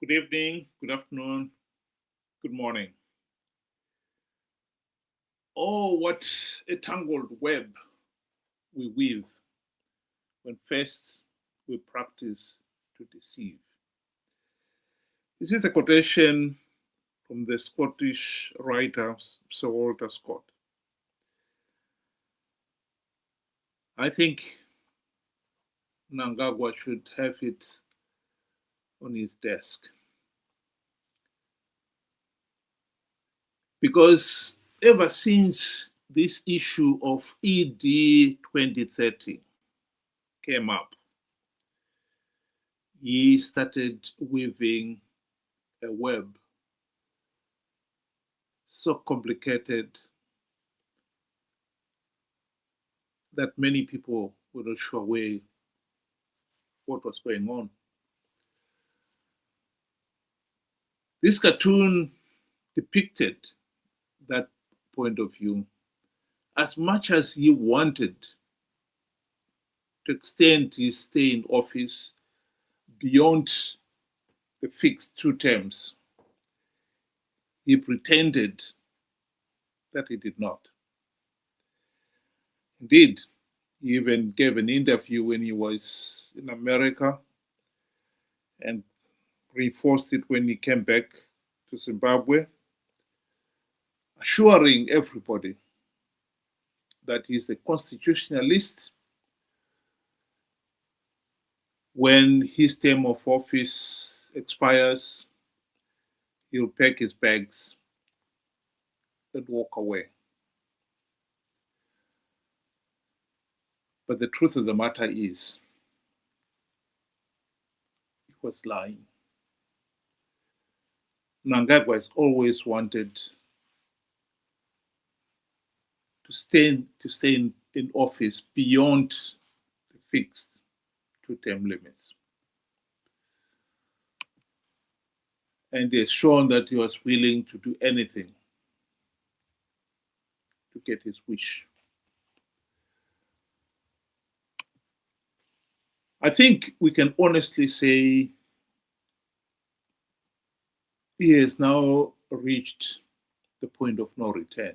Good evening, good afternoon, good morning. Oh, what a tangled web we weave when first we practice to deceive. This is a quotation from the Scottish writer Sir Walter Scott. I think Mnangagwa should have it on his desk. Because ever since this issue of ED 2030 came up, he started weaving a web so complicated that many people were not sure what was going on. This cartoon depicted that point of view as much as he wanted to extend his stay in office beyond the fixed 2 terms. He pretended that he did not. Indeed, he even gave an interview when he was in America and reinforced it when he came back to Zimbabwe, assuring everybody that he's a constitutionalist. When his term of office expires, he'll pack his bags and walk away. But the truth of the matter is, he was lying. Mnangagwa has always wanted to stay in office beyond the fixed 2-term limits. And he has shown that he was willing to do anything to get his wish. I think we can honestly say he has now reached the point of no return.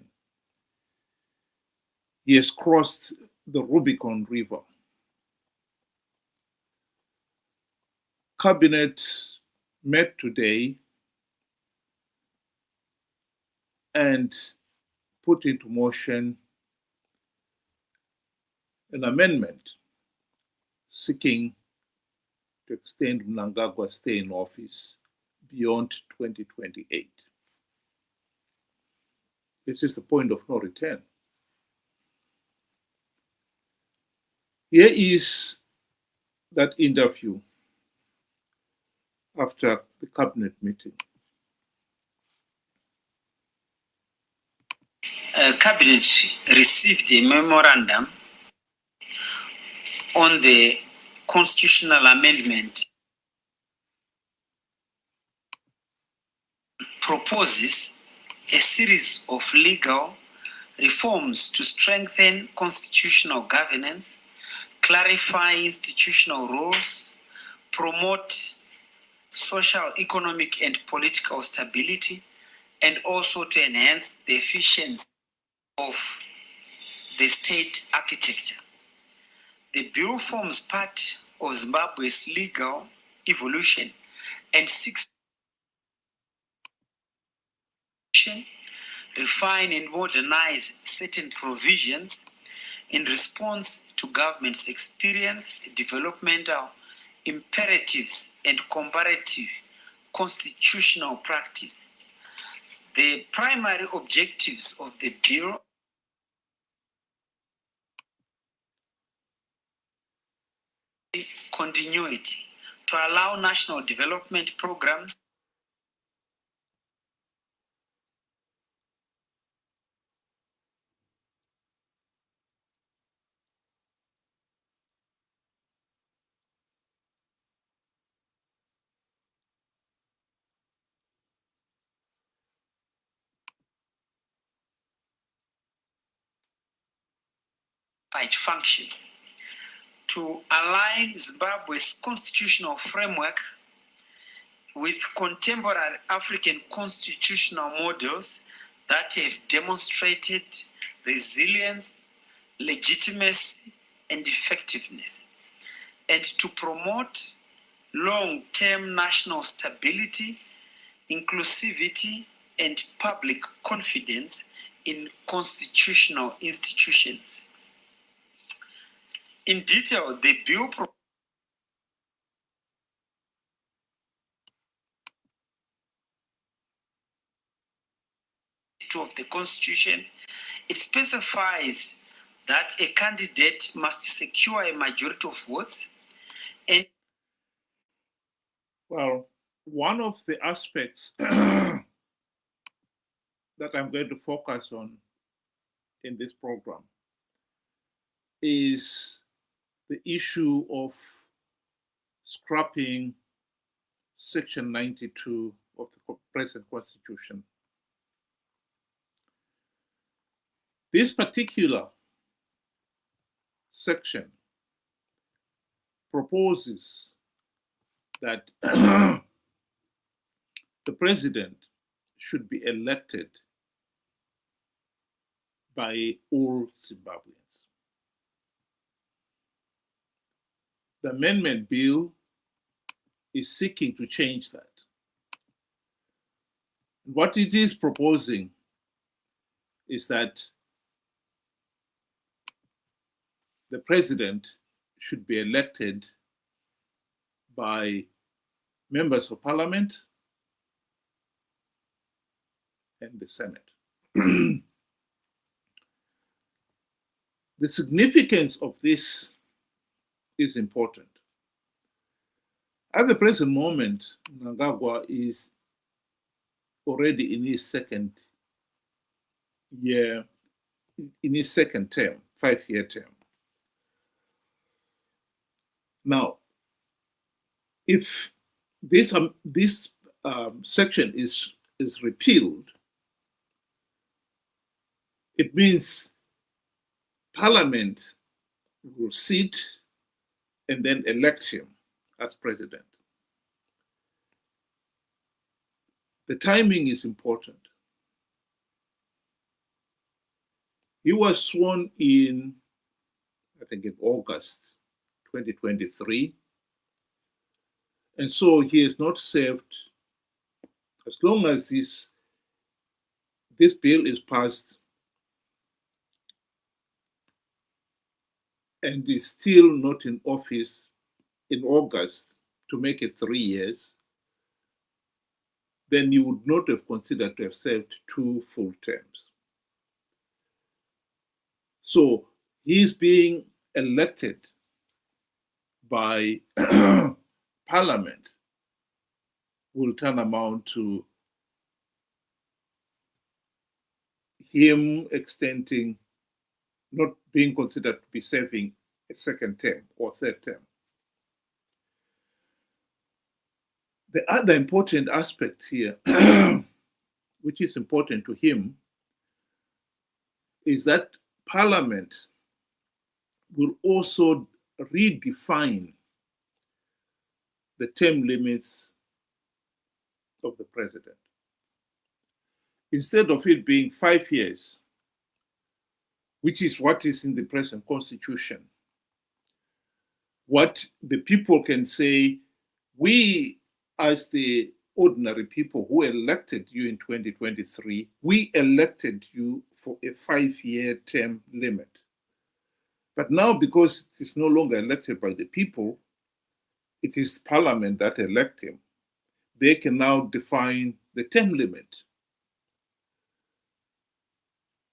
He has crossed the Rubicon River. Cabinet met today and put into motion an amendment seeking to extend Mnangagwa's stay in office beyond 2028. This is the point of no return. Here is that interview after the cabinet meeting. Cabinet received a memorandum on the constitutional amendment proposes a series of legal reforms to strengthen constitutional governance, clarify institutional rules, promote social, economic, and political stability, and also to enhance the efficiency of the state architecture. The bill forms part of Zimbabwe's legal evolution and seeks to refine and modernize certain provisions in response to government's experience, developmental imperatives, and comparative constitutional practice. The primary objectives of the bill continuity to allow national development programs functions, to align Zimbabwe's constitutional framework with contemporary African constitutional models that have demonstrated resilience, legitimacy, and effectiveness, and to promote long-term national stability, inclusivity, and public confidence in constitutional institutions. In detail, the bill of the Constitution, it specifies that a candidate must secure a majority of votes. And well, one of the aspects that I'm going to focus on in this program is the issue of scrapping Section 92 of the present Constitution. This particular section proposes that the president should be elected by all Zimbabweans. The amendment bill is seeking to change that. What it is proposing is that the president should be elected by members of parliament and the Senate. The significance of this is important. At the present moment, Mnangagwa is already in his second year, in his second term, 5-year term. Now, if this section is repealed, it means Parliament will sit and then elect him as president. The timing is important. He was sworn in, I think, in August 2023. And so he has not served, as long as this bill is passed and is still not in office in August to make it 3 years, then you would not have considered to have served 2 full terms. So he's being elected by Parliament will tantamount to him extending, not being considered to be serving a second term or third term. The other important aspect here, which is important to him, is that Parliament will also redefine the term limits of the president. Instead of it being 5 years, which is what is in the present constitution, what the people can say, we as the ordinary people who elected you in 2023, we elected you for a 5-year term limit. But now, because it is no longer elected by the people, it is Parliament that elect him. They can now define the term limit.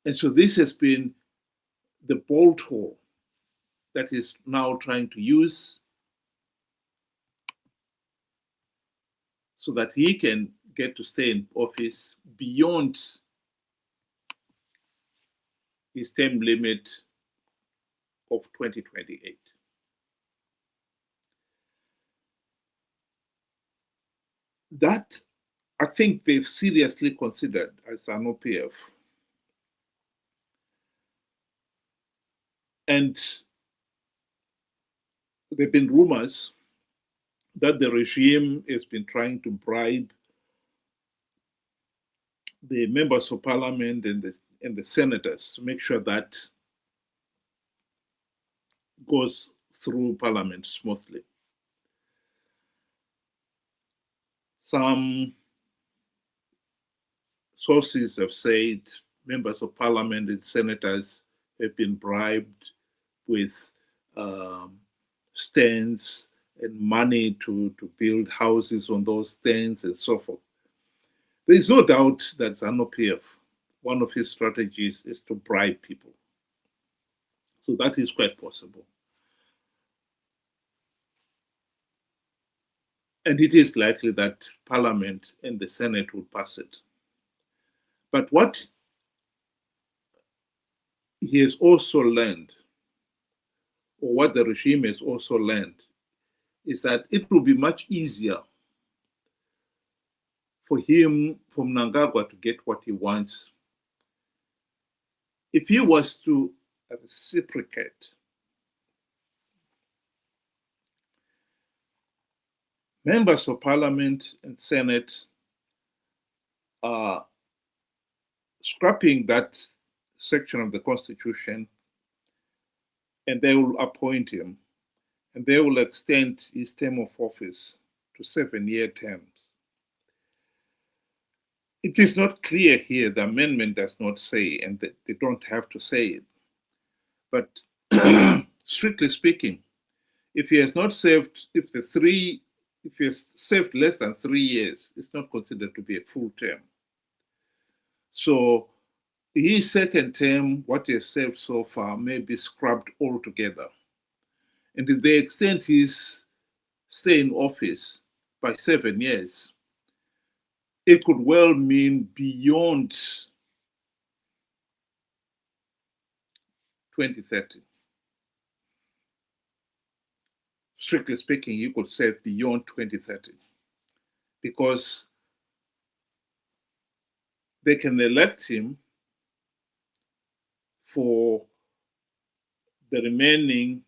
And so this has been the bolt hole that is now trying to use so that he can get to stay in office beyond his term limit of 2028. That, I think they've seriously considered as an OPF. And there have been rumors that the regime has been trying to bribe the members of parliament and the senators to make sure that goes through parliament smoothly. Some sources have said members of parliament and senators have been bribed with stands and money to build houses on those stands and so forth. There is no doubt that ZANU-PF, one of his strategies is to bribe people. So that is quite possible. And it is likely that Parliament and the Senate will pass it. But what he has also learned, or what the regime has also learned, is that it will be much easier for him, for Mnangagwa, to get what he wants if he was to reciprocate. Members of Parliament and Senate are scrapping that section of the Constitution, and they will appoint him, and they will extend his term of office to 7-year terms. It is not clear here, the amendment does not say, and they don't have to say it. But strictly speaking, if he has not served, if he has served less than 3 years, it's not considered to be a full term. So his second term, what he has served so far, may be scrubbed altogether. And if they extend his stay in office by 7 years, it could well mean beyond 2030. Strictly speaking, you could say beyond 2030, because they can elect him for the remaining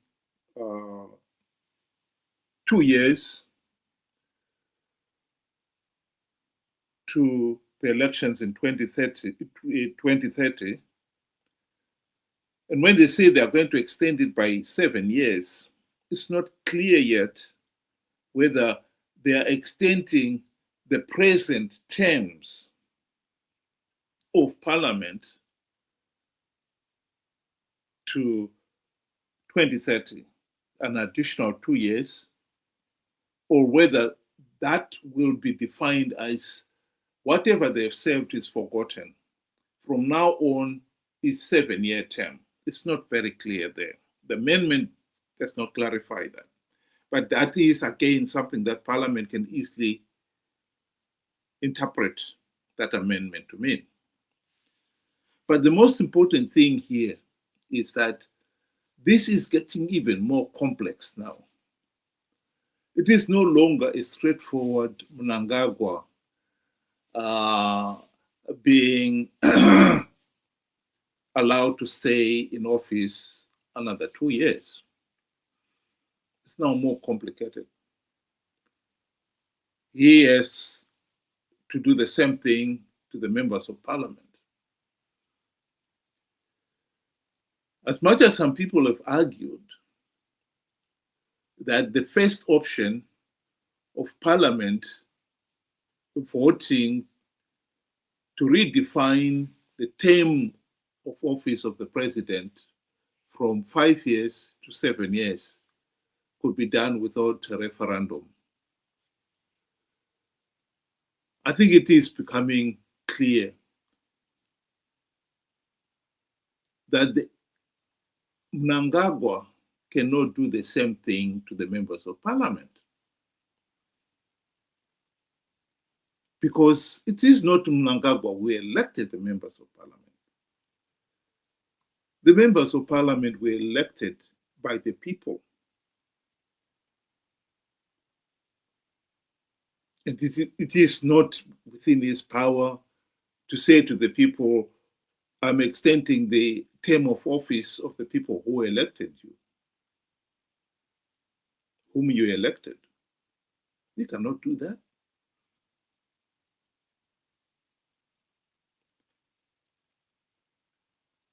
2 years to the elections in 2030. And when they say they are going to extend it by 7 years, it's not clear yet whether they are extending the present terms of Parliament to 2030, an additional 2 years, or whether that will be defined as whatever they've served is forgotten. From now on is 7-year term. It's not very clear there. The amendment does not clarify that. But that is, again, something that Parliament can easily interpret that amendment to mean. But the most important thing here is that this is getting even more complex now. It is no longer a straightforward Mnangagwa being allowed to stay in office another 2 years. It's now more complicated. He has to do the same thing to the members of Parliament. As much as some people have argued that the first option of Parliament voting to redefine the term of office of the president from 5 years to 7 years could be done without a referendum, I think it is becoming clear that Mnangagwa cannot do the same thing to the members of Parliament. Because it is not Mnangagwa who elected the members of Parliament. The members of Parliament were elected by the people. And it is not within his power to say to the people, I'm extending the term of office of the people who elected you, whom you elected. You cannot do that.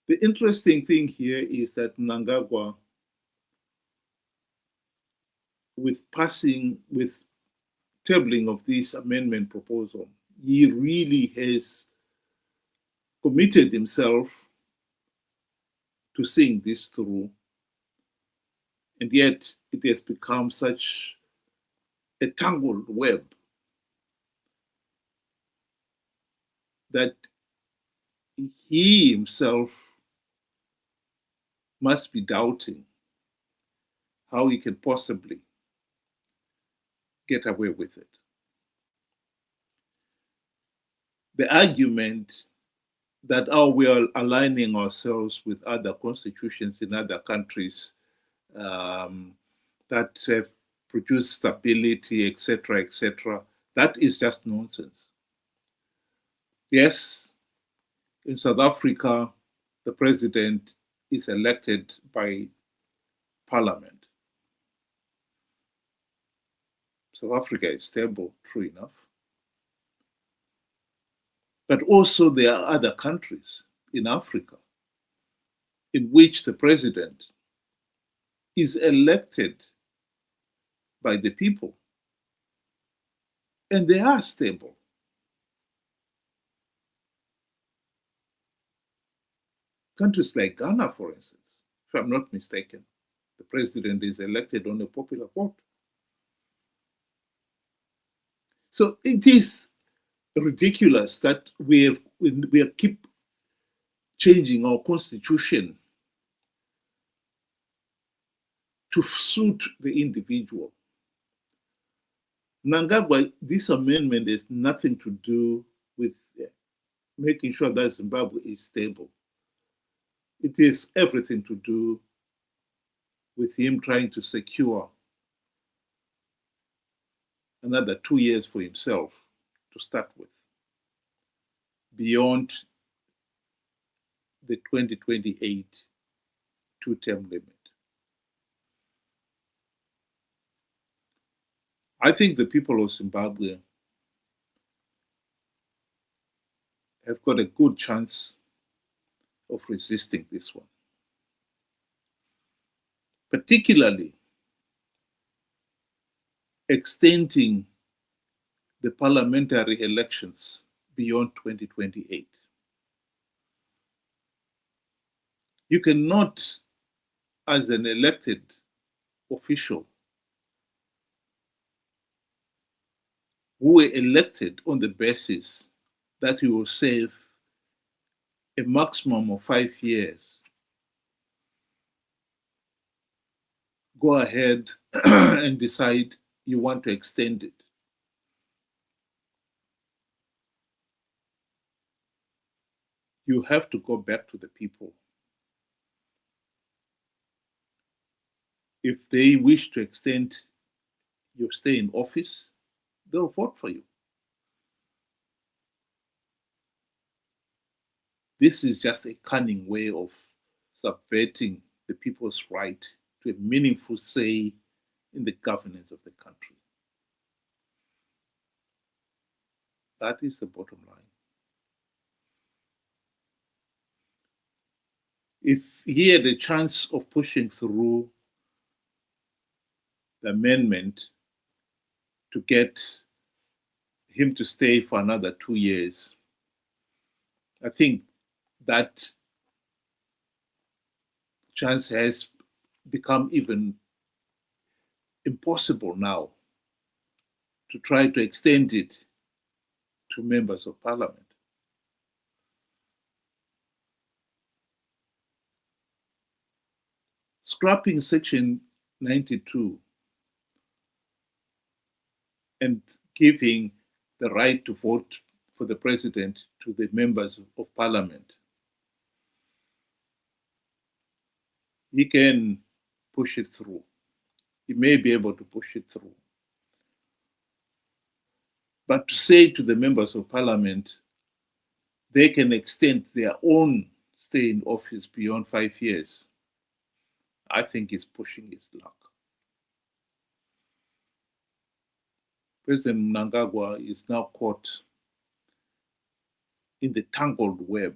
The interesting thing here is that Mnangagwa, with tabling of this amendment proposal, he really has committed himself to seeing this through, and yet it has become such a tangled web that he himself must be doubting how he can possibly get away with it. The argument that we are aligning ourselves with other constitutions in other countries that have produced stability, etc., that is just nonsense. Yes, in South Africa, the president is elected by parliament. South Africa is stable, true enough. But also there are other countries in Africa in which the president is elected by the people, and they are stable. Countries like Ghana, for instance, if I'm not mistaken, the president is elected on a popular vote. So it is ridiculous that we keep changing our constitution to suit the individual. Mnangagwa, this amendment has nothing to do with making sure that Zimbabwe is stable. It is everything to do with him trying to secure another 2 years for himself to start with, beyond the 2028 two-term limit. I think the people of Zimbabwe have got a good chance of resisting this one, particularly extending the parliamentary elections beyond 2028. You cannot, as an elected official who were elected on the basis that you will serve a maximum of 5 years, go ahead and decide you want to extend it. You have to go back to the people. If they wish to extend your stay in office, they'll vote for you. This is just a cunning way of subverting the people's right to a meaningful say in the governance of the country. That is the bottom line. If he had a chance of pushing through the amendment to get him to stay for another 2 years, I think that chance has become even impossible now to try to extend it to members of parliament. Scrapping Section 92 and giving the right to vote for the president to the members of parliament, he can push it through. He may be able to push it through. But to say to the members of parliament, they can extend their own stay in office beyond 5 years, I think is pushing his luck. President Mnangagwa is now caught in the tangled web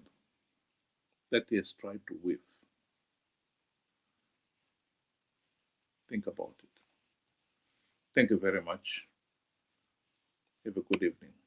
that he has tried to weave. Think about it. Thank you very much. Have a good evening.